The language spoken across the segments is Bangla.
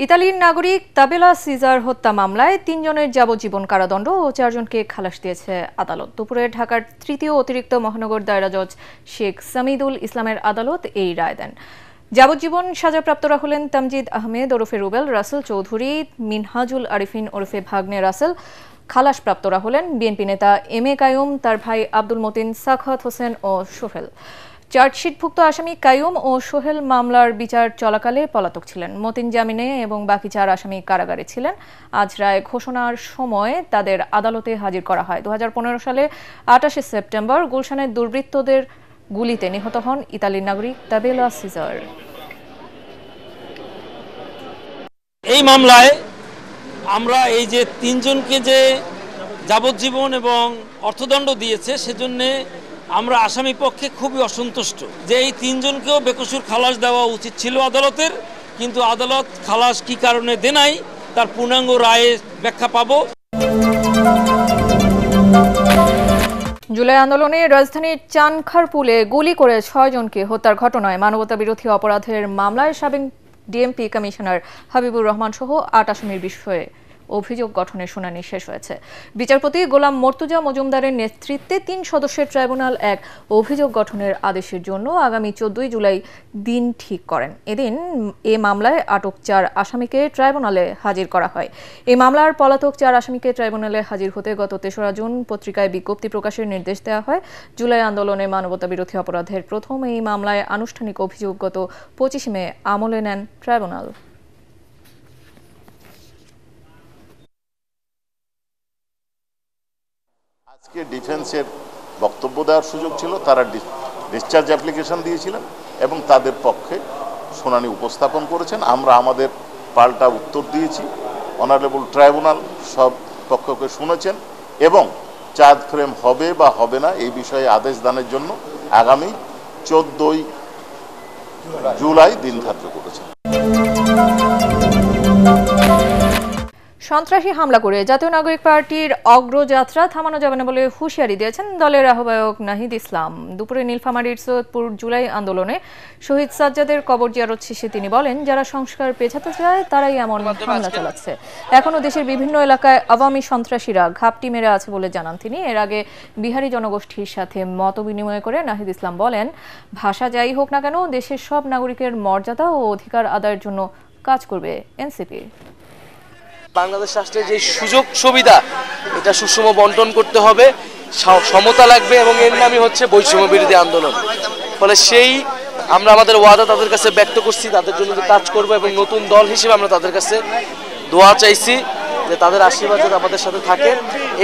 ইতালির নাগরিক তাবেলা সিজার হত্যা মামলায় ৩ জনের যাবজ্জীবন কারাদণ্ড ও ৪ জনকে খালাস দিয়েছে আদালত। দুপুরে ঢাকার তৃতীয় অতিরিক্ত মহানগর দায়রা জজ শেখ সামিদুল ইসলামের আদালত এই রায় দেন। যাবজ্জীবন সাজাপ্রাপ্তরা হলেন তামজিদ আহমেদ ওরফে রুবেল, রাসেল চৌধুরী, মিনহাজুল আরিফিন ওরফে ভাগ্নে রাসেল। খালাসপ্রাপ্তরা হলেন বিএনপি নেতা এম এ কাইয়ুম, তার ভাই আব্দুল মতিন, সাখাওয়াত হোসেন ও সোহেল। চার্জশিটভুক্ত আসামি কাইয়ুম ও সোহেল মামলার বিচার চলাকালে পলাতক ছিলেন। মতিন জামিনে এবং বাকি 4 আসামি কারাগারে ছিলেন। আজ রায় ঘোষণার সময় তাদের আদালতে হাজির করা হয়। 2015 সালে 28 সেপ্টেম্বর গুলশানের দুর্বৃত্তদের গুলিতে নিহত হন ইতালির নাগরিক তাবেলা সিজার। এই মামলায় আমরা এই যে 3 জনকে যে যাবজ্জীবন এবং অর্থদণ্ড দিয়েছে সেজন্য আমরা আসামি পক্ষে খুবই অসন্তুষ্ট যে এই 3 জনকেও বেকসুর খালাস দেওয়া উচিত ছিল আদালতের, কিন্তু আদালত খালাস কি কারণে দেয় নাই তার পূর্ণাঙ্গ রায়ে ব্যাখ্যা পাবো। জুলাই আন্দোলনে রাজধানীর চানখারপুলে গুলি করে 6 জনকে হত্যার ঘটনায় মানবতাবিরোধী অপরাধের মামলায় সাবেক ডিএমপি কমিশনার হাবিবুর রহমান সহ 8 আসামির বিষয়ে অভিযোগ গঠনের শুনানি শেষ হয়েছে। বিচারপতি গোলাম মর্তুজা মজুমদারের নেতৃত্বে 3 সদস্যের ট্রাইব্যুনাল এক অভিযোগ গঠনের আদেশের জন্য আগামী 14 জুলাই দিন ঠিক করেন। এদিন এ মামলায় আটক 4 আসামিকে ট্রাইব্যুনালে হাজির করা হয়। এই মামলার পলাতক 4 আসামিকে ট্রাইব্যুনালে হাজির হতে গত 3রা জুন পত্রিকায় বিজ্ঞপ্তি প্রকাশের নির্দেশ দেওয়া হয়। জুলাই আন্দোলনে মানবতাবিরোধী অপরাধের প্রথম এই মামলায় আনুষ্ঠানিক অভিযোগ গত 25 মে আমলে নেন ট্রাইব্যুনাল। আজকে ডিফেন্সের বক্তব্য দেওয়ার সুযোগ ছিল, তারা ডিসচার্জ অ্যাপ্লিকেশন দিয়েছিলেন এবং তাদের পক্ষে শুনানি উপস্থাপন করেছেন। আমরা আমাদের পাল্টা উত্তর দিয়েছি। অনারেবল ট্রাইব্যুনাল সব পক্ষকে শুনেছেন এবং চার্জ ফ্রেম হবে বা হবে না এই বিষয়ে আদেশ দানের জন্য আগামী 14 জুলাই দিন ধার্য করেছেন। সন্ত্রাসী হামলা করে জাতীয় নাগরিক পার্টির অগ্রযাত্রা থামানো যাবে না বলে হুঁশিয়ারি দিয়েছেন দলের আহ্বায়ক নাহিদ ইসলাম। দুপুরে নীলফামারীর সৈয়দপুর জুলাই আন্দোলনে শহীদ সাজ্জাদের কবর জিয়ারত শেষে তিনি বলেন, যারা সংস্কার পেছাতে চায় তারাই এমন হামলা চালাচ্ছে। এখনও দেশের বিভিন্ন এলাকায় আওয়ামী সন্ত্রাসীরা ঘাপটি মেরে আছে বলে জানান তিনি। এর আগে বিহারি জনগোষ্ঠীর সাথে মত বিনিময় করে নাহিদ ইসলাম বলেন, ভাষা যাই হোক না কেন দেশের সব নাগরিকের মর্যাদা ও অধিকার আদায়ের জন্য কাজ করবে এনসিপি। বাংলাদেশ রাষ্ট্রের যে সুযোগ সুবিধা এটা সুষম বন্টন করতে হবে, সমতা লাগবে এবং এর নামই হচ্ছে বৈষম্য বিরোধী আন্দোলন। ফলে সেই আমরা আমাদের ওয়াদা তাদের কাছে ব্যক্ত করছি, তাদের জন্য কাজ করব এবং নতুন দল হিসেবে আমরা তাদের কাছে দোয়া চাইছি যে তাদের আশীর্বাদ যাতে আমাদের সাথে থাকে।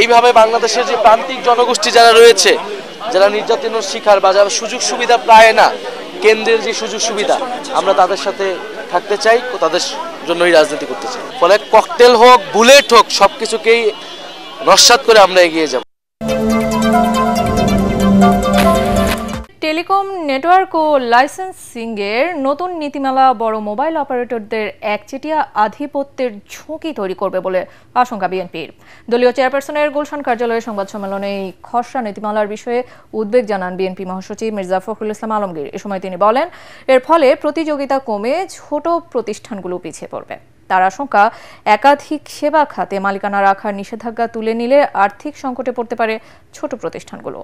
এইভাবে বাংলাদেশের যে প্রান্তিক জনগোষ্ঠী যারা রয়েছে, যারা নির্যাতনের শিকার বা যারা সুযোগ সুবিধা পায় না, কেন্দ্রের যে সুযোগ সুবিধা আমরা তাদের সাথে থাকতে চাই ও তাদের জন্যই রাজনীতি করতে চাই। ফলে ককটেল হোক বুলেট হোক সবকিছুকেই নস্যাৎ করে আমরা এগিয়ে যাব। টেলিকম নেটওয়ার্ক ও লাইসেন্সিং এর নতুন নীতিমালা বড় মোবাইল অপারেটরদের একচেটিয়া আধিপত্যের ঝুঁকি তৈরি করবে বলে আশঙ্কা বিএনপির। দলীয় চেয়ারপারসনের গুলশান কার্যালয়ে সংবাদ সম্মেলনে এই খসড়া নীতিমালার বিষয়ে উদ্বেগ জানান বিএনপি মহাসচিব মির্জা ফখরুল ইসলাম আলমগীর। এ সময় তিনি বলেন, এর ফলে প্রতিযোগিতা কমে ছোট প্রতিষ্ঠানগুলো পিছিয়ে পড়বে। তার আশঙ্কা, একাধিক সেবা খাতে মালিকানা রাখার নিষেধাজ্ঞা তুলে নিলে আর্থিক সংকটে পড়তে পারে ছোট প্রতিষ্ঠানগুলো।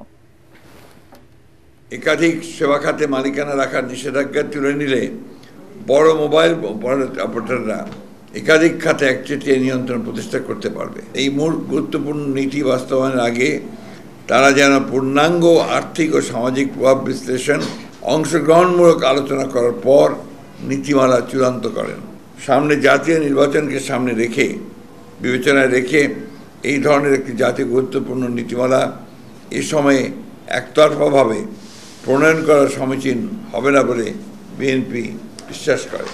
একাধিক সেবা খাতে মালিকানা রাখার নিষেধাজ্ঞা তুলে নিলে বড় মোবাইল অপারেটররা একাধিক খাতে একচেটিয়া নিয়ন্ত্রণ প্রতিষ্ঠা করতে পারবে। এই মূল গুরুত্বপূর্ণ নীতি বাস্তবায়নের আগে তারা যেন পূর্ণাঙ্গ আর্থিক ও সামাজিক প্রভাব বিশ্লেষণ অংশগ্রহণমূলক আলোচনা করার পর নীতিমালা চূড়ান্ত করেন। সামনে জাতীয় নির্বাচনকে সামনে রেখে বিবেচনায় রেখে এই ধরনের একটি জাতীয় গুরুত্বপূর্ণ নীতিমালা এ সময়ে একতরফাভাবে প্রণয়ন করা সমীচীন হবে না বলে বিএনপি বিশ্বাস করে।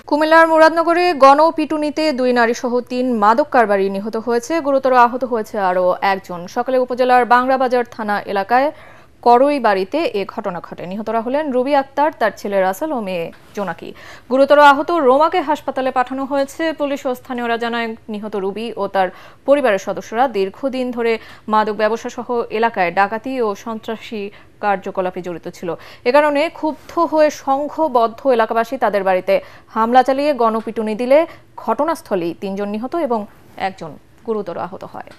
কুমিল্লার মুরাদনগরে গণপিটুনিতে 2 নারী সহ 3 মাদক কারবারি নিহত হয়েছে, গুরুতর আহত হয়েছে আরও একজন। সকালে উপজেলার বাংলাবাজার থানা এলাকায় করই বাড়িতে এ ঘটনা ঘটে। নিহতরা হলেন রুবি আক্তার, তার ছেলে রাসেল ও মেয়ে জোনাকি। গুরুতর আহত রোমাকে হাসপাতালে পাঠানো হয়েছে। পুলিশ ও স্থানীয়রা জানায়, নিহত রুবি ও তার পরিবারের সদস্যরা দীর্ঘদিন ধরে মাদক ব্যবসা সহ এলাকায় ডাকাতি ও সন্ত্রাসী কার্যকলাপে জড়িত ছিল। এ কারণে ক্ষুব্ধ হয়ে সংঘবদ্ধ এলাকাবাসী তাদের বাড়িতে হামলা চালিয়ে গণপিটুনি দিলে ঘটনাস্থলেই 3 জন নিহত এবং 1 জন গুরুতর আহত হয়।